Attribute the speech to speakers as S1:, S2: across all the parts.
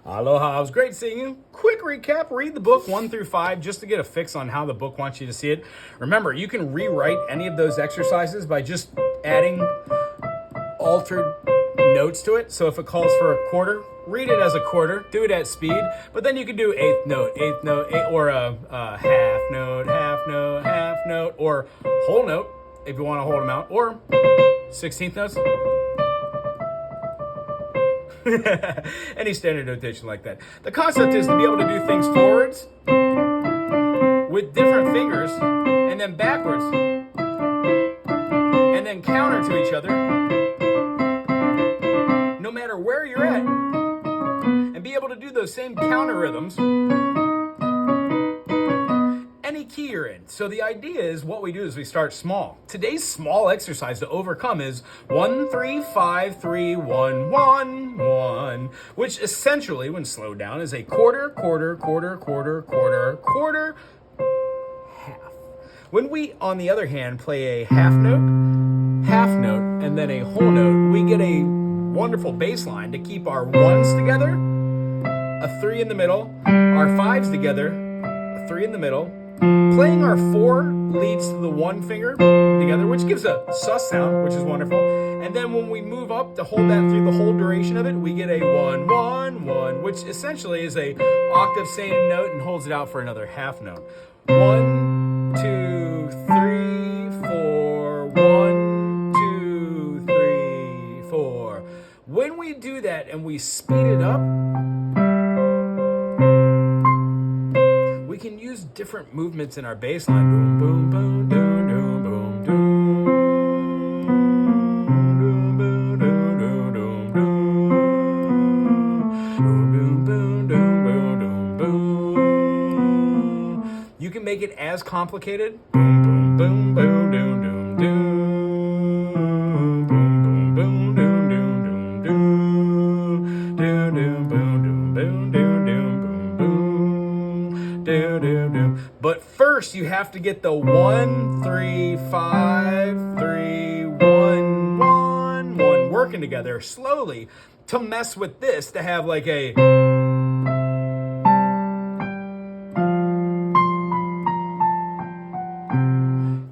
S1: Aloha, it was great seeing you. Quick recap, read the book 1 through 5 just to get a fix on how the book wants you to see it. Remember, you can rewrite any of those exercises by just adding altered notes to it. So if it calls for a quarter, read it as a quarter, do it at speed, but then you can do eighth note, or a half note, half note, half note, or whole note if you want to hold them out, or 16th notes. Any standard notation like that. The concept is to be able to do things forwards with different fingers and then backwards and then counter to each other no matter where you're at, and be able to do those same counter rhythms any key you're in. So the idea is, what we do is we start small. Today's small exercise to overcome is 1 3 5 3 1 1 1, which essentially, when slowed down, is a quarter, quarter, quarter, quarter, quarter, quarter, half. When we, on the other hand, play a half note, and then a whole note, we get a wonderful bass line to keep our ones together, a 3 in the middle, our 5s together, a 3 in the middle, playing our 4 leads to the 1 finger together, which gives a sus sound, which is wonderful. And then when we move up to hold that through the whole duration of it, we get a 1 1 1, which essentially is a octave same note and holds it out for another half note. 1 2 3 4 1 2 3 4. When we do that and we speed it up, we can use different movements in our bass line. Boom, boom, boom, doom, doom, boom, doom. Doom, boom, doom, doom, doom, doom. Boom, doom, boom, doom, boom, doom, boom. You can make it as complicated. Boom, boom, boom, boom, doom, doom, doom. Boom, boom, boom, doom, doom, doom, doom. Doom, doom, boom, doom, boom, doom, doom, boom, boom. Doom, doom, doom. But first, you have to get the 1 3 5 3 1 1 1 working together slowly to mess with this, to have like a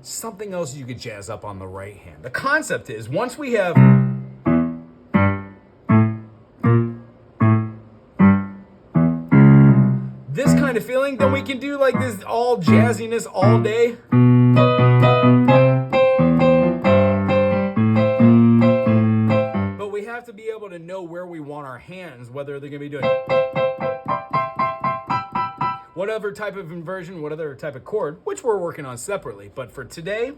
S1: something else you could jazz up on the right hand. The concept is, once we have this kind of feeling, then we can do like this all jazziness all day. But we have to be able to know where we want our hands, whether they're going to be doing whatever type of inversion, whatever type of chord, which we're working on separately. But for today,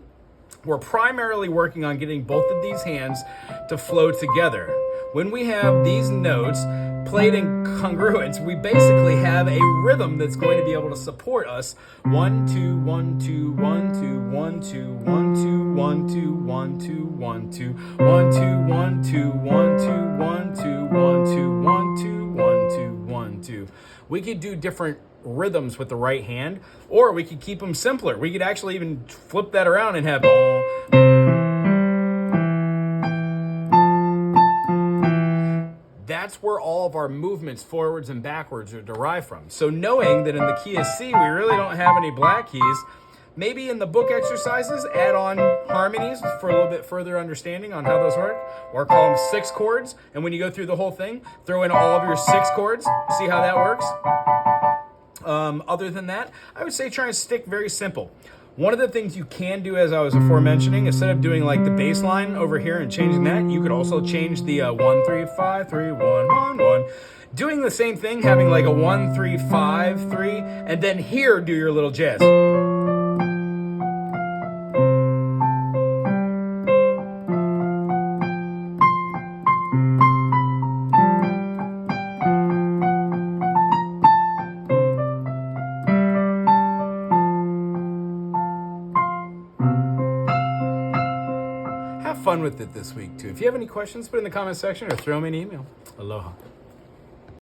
S1: we're primarily working on getting both of these hands to flow together. When we have these notes played in congruence, we basically have a rhythm that's going to be able to support us. 1 2 1 2 1 2 1 2 1 2 1 2 1 2 1 2 1 2 1 2 1 2 1 2 1 2 1 2 1 2 1 2. We could do different rhythms with the right hand, or we could keep them simpler. We could actually even flip that around and have that's where all of our movements forwards and backwards are derived from. So knowing that in the key of C, we really don't have any black keys, maybe in the book exercises, add on harmonies for a little bit further understanding on how those work, or call them 6 chords. And when you go through the whole thing, throw in all of your 6 chords, see how that works. Other than that, I would say try and stick very simple. One of the things you can do, as I was aforementioning, instead of doing like the bass line over here and changing that, you could also change the 1 3 5 3 1 1 1. Doing the same thing, having like a 1 3 5 3, and then here do your little jazz. Fun with it this week too. If you have any questions, put it in the comment section or throw me an email. Aloha.